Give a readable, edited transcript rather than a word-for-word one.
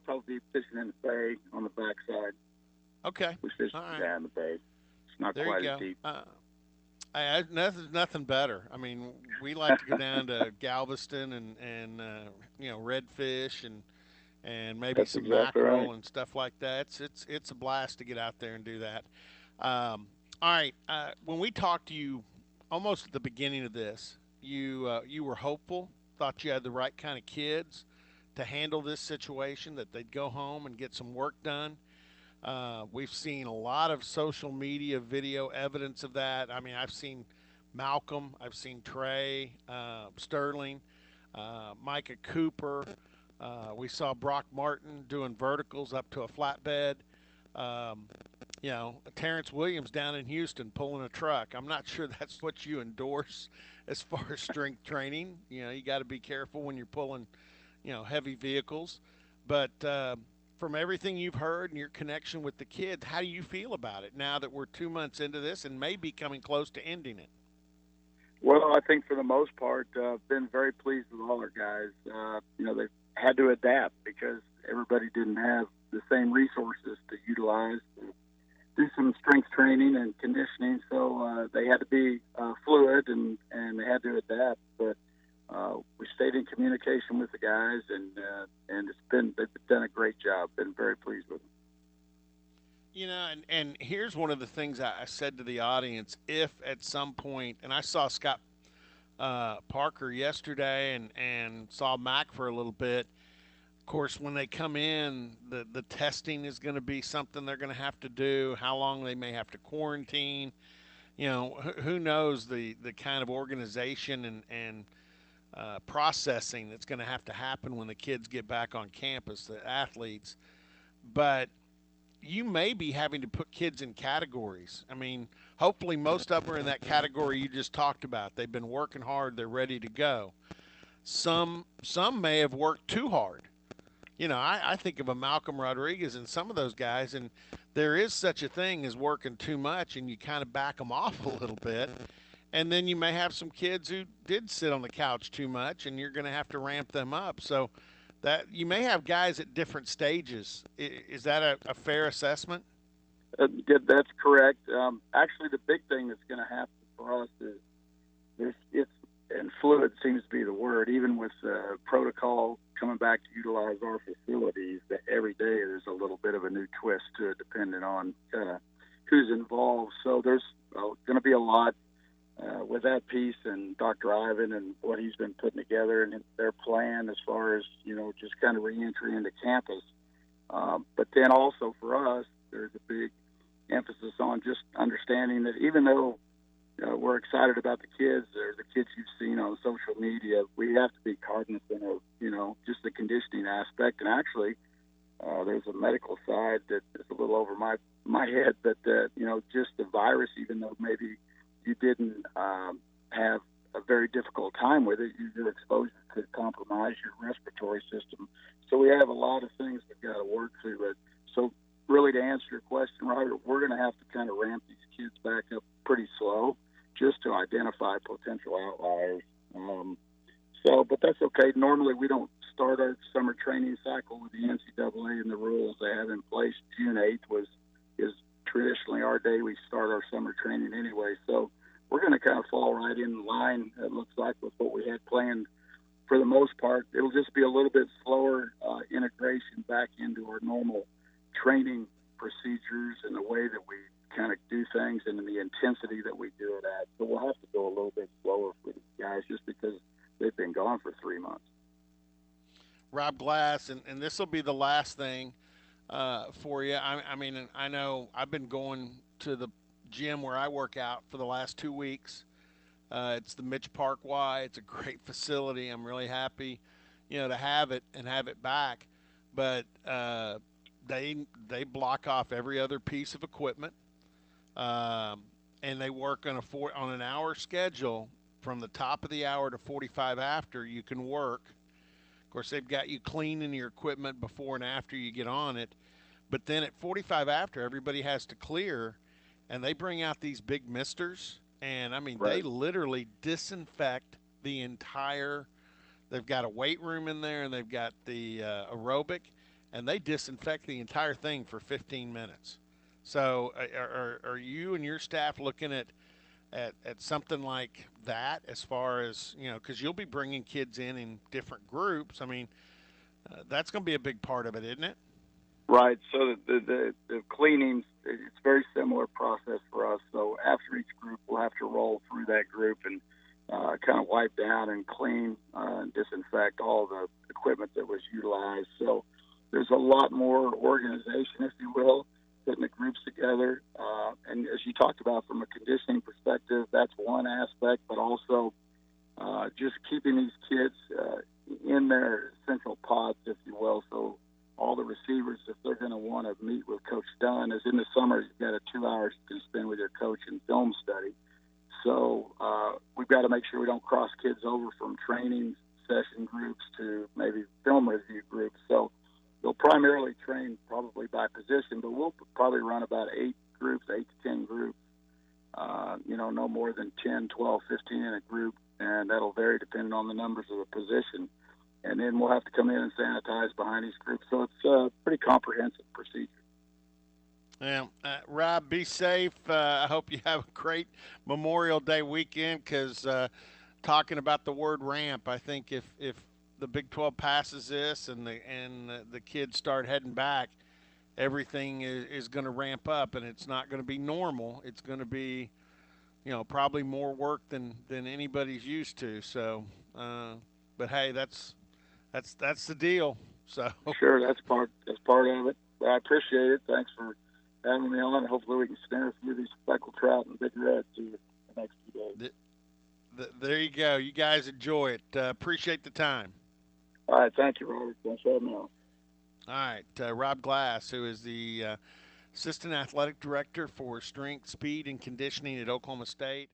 toe deep fishing in the bay on the backside. Okay. We fish All right. in the bay. It's not There you quite as go. deep. Nothing better. I mean, we like to go down to Galveston and redfish and maybe That's some exactly right. mackerel and stuff like that. It's a blast to get out there and do that. All right. When we talked to you almost at the beginning of this, you were hopeful, thought you had the right kind of kids to handle this situation, that they'd go home and get some work done. We've seen a lot of social media video evidence of that. I mean, I've seen Malcolm, I've seen Trey, Sterling, Micah Cooper. We saw Brock Martin doing verticals up to a flatbed. Um, Terrence Williams down in Houston pulling a truck. I'm not sure that's what you endorse as far as strength training. You got to be careful when you're pulling, heavy vehicles. But from everything you've heard and your connection with the kids, how do you feel about it now that we're 2 months into this and maybe coming close to ending it? Well, I think for the most part, been very pleased with all our guys. They've had to adapt because everybody didn't have the same resources to utilize to do some strength training and conditioning. So they had to be fluid and they had to adapt. But we stayed in communication with the guys, and they've done a great job. Been very pleased with them. And here's one of the things I said to the audience. If at some point, and I saw Scott Parker yesterday and saw Mac for a little bit. Of course, when they come in, the testing is going to be something they're going to have to do. How long they may have to quarantine. Who knows the kind of organization and processing that's going to have to happen when the kids get back on campus, the athletes. But you may be having to put kids in categories. I mean, hopefully most of them are in that category you just talked about. They've been working hard, they're ready to go. Some may have worked too hard. I think of a Malcolm Rodriguez and some of those guys, and there is such a thing as working too much, and you kind of back them off a little bit. And then you may have some kids who did sit on the couch too much, and you're going to have to ramp them up. So that you may have guys at different stages. Is that a fair assessment? That's correct. Actually, the big thing that's going to happen for us is it's and fluid seems to be the word. Even with protocol coming back to utilize our facilities, that every day there's a little bit of a new twist to it, depending on who's involved. So there's going to be a lot with that piece, and Dr. Ivan and what he's been putting together and their plan as far as just kind of reentry into campus. But then also for us, there's a big emphasis on just understanding that even though we're excited about the kids or the kids you've seen on social media, we have to be cognizant of, just the conditioning aspect. And actually, there's a medical side that is a little over my head, but, just the virus, even though maybe you didn't have a very difficult time with it, your exposure could compromise your respiratory system. So we have a lot of things we've got to work through. But so really, to answer your question, Robert, we're going to have to kind of ramp these kids back up pretty slow just to identify potential outliers. But that's okay. Normally, we don't start our summer training cycle with the NCAA and the rules they have in place. June 8th is traditionally our day we start our summer training anyway. So we're going to kind of fall right in line, it looks like, with what we had planned for the most part. It'll just be a little bit slower integration back into our normal training procedures and the way that we kind of do things and the intensity that we do it at. So we'll have to go a little bit slower for these guys just because they've been gone for 3 months. Rob Glass, and this will be the last thing for you. I mean, I know I've been going to the gym where I work out for the last 2 weeks. It's the Mitch Park Y. It's a great facility. I'm really happy, to have it and have it back. But they block off every other piece of equipment, and they work on an hour schedule from the top of the hour to 45 after. You can work. Of course, they've got you cleaning your equipment before and after you get on it. But then at 45 after, everybody has to clear, and they bring out these big misters. And, I mean, they Right. literally disinfect the entire – they've got a weight room in there, and they've got the aerobic. and they disinfect the entire thing for 15 minutes. So are you and your staff looking at something like that as far as, because you'll be bringing kids in different groups? I mean, that's going to be a big part of it, isn't it? Right. So the cleanings, it's a very similar process for us. So after each group, we'll have to roll through that group and kind of wipe down and clean and disinfect all the equipment that was utilized. So there's a lot more organization, if you will, putting the groups together. And as you talked about from a conditioning perspective, that's one aspect, but also just keeping these kids in their central pods, if you will. So all the receivers, if they're going to want to meet with Coach Dunn, as in the summer, you've got 2 hours you can spend with your coach in film study. So we've got to make sure we don't cross kids over from training session groups to maybe film review groups. So they'll primarily train probably by position, but we'll probably run about 8 groups, 8 to 10 groups, no more than 10, 12, 15 in a group, and that'll vary depending on the numbers of the position. And then we'll have to come in and sanitize behind these groups. So it's a pretty comprehensive procedure. Yeah, Rob, be safe. I hope you have a great Memorial Day weekend, because talking about the word ramp, I think if the Big 12 passes this and the kids start heading back, everything is going to ramp up, and it's not going to be normal. It's going to be, probably more work than anybody's used to. So, but hey, that's the deal. So sure, that's part of it. I appreciate it. Thanks for having me on. Hopefully, we can snare a few of these speckled trout and big reds to you the next few days. There you go. You guys enjoy it. Appreciate the time. All right, thank you, Robert. Thanks for having me on. All right, Rob Glass, who is the Assistant Athletic Director for Strength, Speed, and Conditioning at Oklahoma State.